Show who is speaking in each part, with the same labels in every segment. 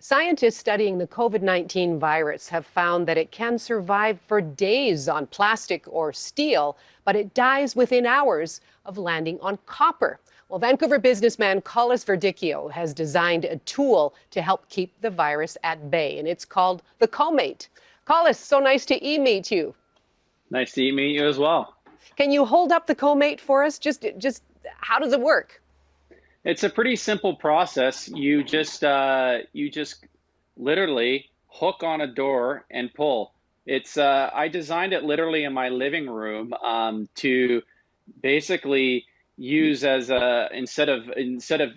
Speaker 1: Scientists studying the COVID-19 virus have found that it can survive for days on plastic or steel, but it dies within hours of landing on copper. Well, Vancouver businessman Collis Verdicchio has designed a tool to help keep the virus at bay, and it's called the Comate. Collis, so nice to meet you.
Speaker 2: Nice to meet you as well.
Speaker 1: Can you hold up the Comate for us? Just how does it work?
Speaker 2: It's a pretty simple process. You just literally hook on a door and pull. It's I designed it literally in my living room to basically use as a instead of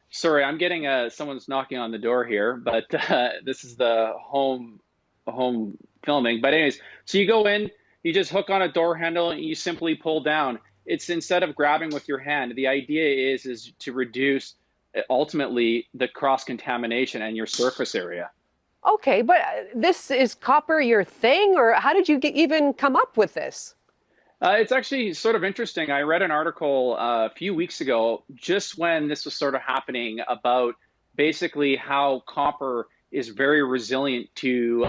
Speaker 2: sorry, I'm getting someone's knocking on the door here, but this is the home filming. But anyways, so you go in, you just hook on a door handle and you simply pull down. It's instead of grabbing with your hand. The idea is to reduce ultimately the cross contamination and your surface area.
Speaker 1: Okay, but this is copper your thing, or how did you even come up with this?
Speaker 2: It's actually sort of interesting. I read an article a few weeks ago, just when this was sort of happening, about basically how copper is very resilient to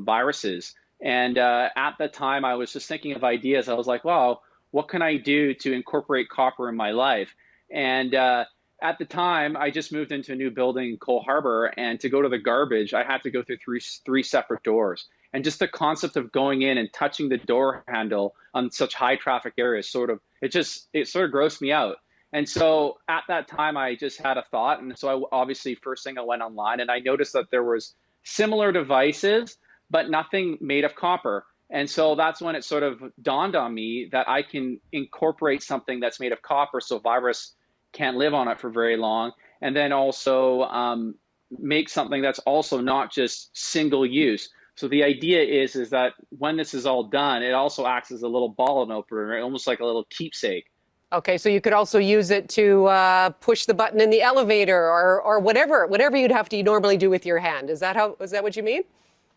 Speaker 2: viruses. And at the time, I was just thinking of ideas. I was like, wow, what can I do to incorporate copper in my life? And at the time, I just moved into a new building in Cole Harbor, and to go to the garbage, I had to go through three separate doors. And just the concept of going in and touching the door handle on such high traffic areas it sort of grossed me out. And so at that time, I just had a thought. And so obviously, first thing I went online and I noticed that there was similar devices, but nothing made of copper. And so that's when it sort of dawned on me that I can incorporate something that's made of copper so virus can't live on it for very long. And then also make something that's also not just single use. So the idea is that when this is all done, it also acts as a little ball opener, almost like a little keepsake.
Speaker 1: Okay, so you could also use it to push the button in the elevator or whatever you'd have to normally do with your hand. Is that what you mean?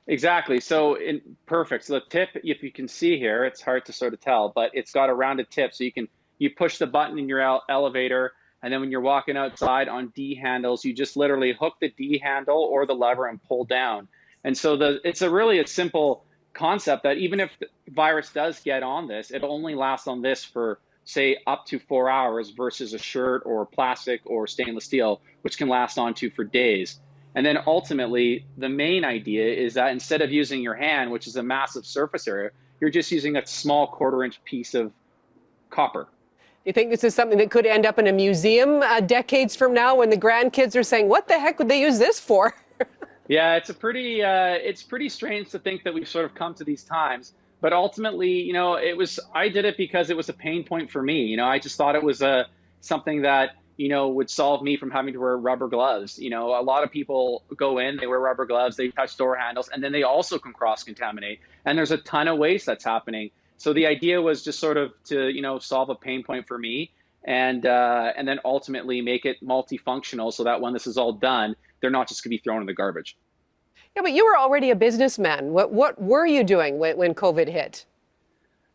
Speaker 2: Exactly. So perfect. So the tip, if you can see here, it's hard to sort of tell, but it's got a rounded tip. So you push the button in your elevator, and then when you're walking outside on D handles, you just literally hook the D handle or the lever and pull down. And so it's really a simple concept that even if the virus does get on this, it'll only last on this for, say, up to 4 hours versus a shirt or plastic or stainless steel, which can last on to for days. And then ultimately, the main idea is that instead of using your hand, which is a massive surface area, you're just using a small quarter-inch piece of copper.
Speaker 1: Do you think this is something that could end up in a museum decades from now when the grandkids are saying, what the heck would they use this for?
Speaker 2: Yeah, it's pretty strange to think that we've sort of come to these times. But ultimately, I did it because it was a pain point for me. I just thought it was something that would solve me from having to wear rubber gloves. A lot of people go in, they wear rubber gloves, they touch door handles, and then they also can cross-contaminate. And there's a ton of waste that's happening. So the idea was just sort of to, solve a pain point for me and then ultimately make it multifunctional so that when this is all done, they're not just going to be thrown in the garbage.
Speaker 1: Yeah, but you were already a businessman. What were you doing when COVID hit?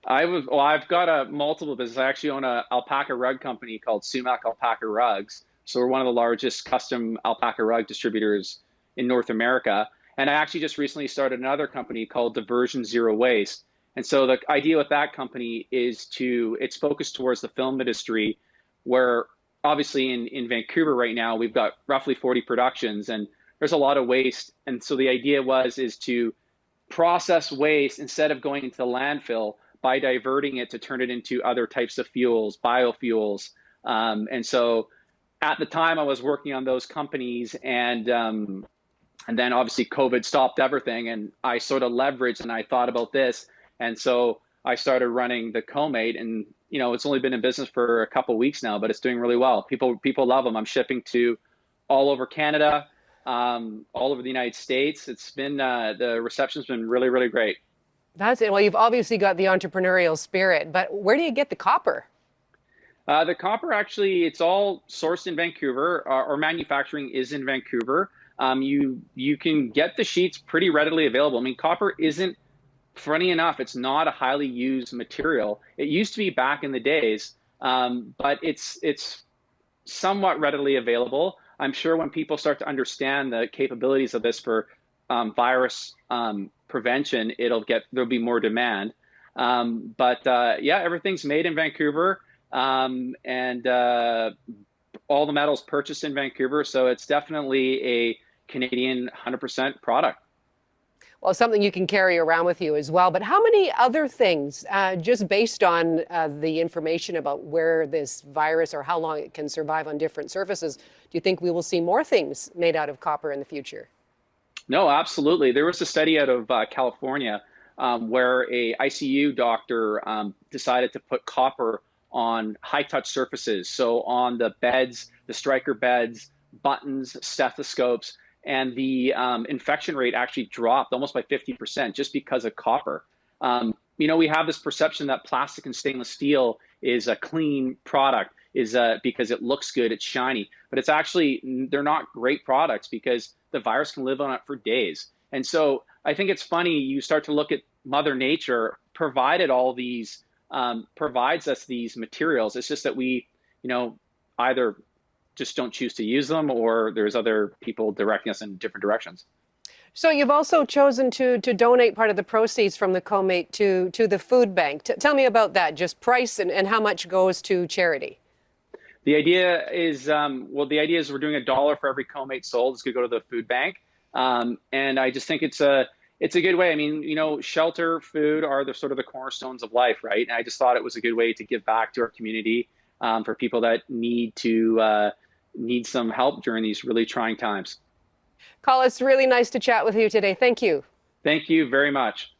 Speaker 2: I've got a multiple business. I actually own an alpaca rug company called Sumac Alpaca Rugs. So we're one of the largest custom alpaca rug distributors in North America. And I actually just recently started another company called Diversion Zero Waste. And so the idea with that company is it's focused towards the film industry, where obviously in Vancouver right now, we've got roughly 40 productions and there's a lot of waste. And so the idea is to process waste instead of going into the landfill by diverting it to turn it into other types of fuels, biofuels. And so at the time I was working on those companies and then obviously COVID stopped everything and I sort of leveraged and I thought about this. And so I started running the Comate and, it's only been in business for a couple of weeks now, but it's doing really well. People love them. I'm shipping to all over Canada, all over the United States. It's been, the reception's been really, really great.
Speaker 1: That's it. Well, you've obviously got the entrepreneurial spirit, but where do you get the copper?
Speaker 2: The copper, actually, it's all sourced in Vancouver. Our manufacturing is in Vancouver. You can get the sheets pretty readily available. I mean, copper isn't, funny enough, it's not a highly used material. It used to be back in the days, but it's somewhat readily available. I'm sure when people start to understand the capabilities of this for virus prevention, there'll be more demand. But yeah, everything's made in Vancouver, and all the metals purchased in Vancouver. So it's definitely a Canadian 100% product.
Speaker 1: Well, something you can carry around with you as well. But how many other things, just based on the information about where this virus or how long it can survive on different surfaces, do you think we will see more things made out of copper in the future?
Speaker 2: No, absolutely. There was a study out of California where a ICU doctor decided to put copper on high-touch surfaces, so on the beds, the striker beds, buttons, stethoscopes, and the infection rate actually dropped almost by 50% just because of copper. We have this perception that plastic and stainless steel is a clean product, is because it looks good, it's shiny, but it's actually, they're not great products because the virus can live on it for days. And so I think it's funny, you start to look at Mother Nature provides us these materials. It's just that we, either just don't choose to use them, or there's other people directing us in different directions.
Speaker 1: So you've also chosen to donate part of the proceeds from the Comate to the food bank. Tell me about that, just price and how much goes to charity.
Speaker 2: The idea is, we're doing $1 for every Comate sold. It's going to go to the food bank. And I just think it's a good way. I mean, shelter, food are the sort of the cornerstones of life, right? And I just thought it was a good way to give back to our community for people that need some help during these really trying times.
Speaker 1: Collis, really nice to chat with you today. Thank you.
Speaker 2: Thank you very much.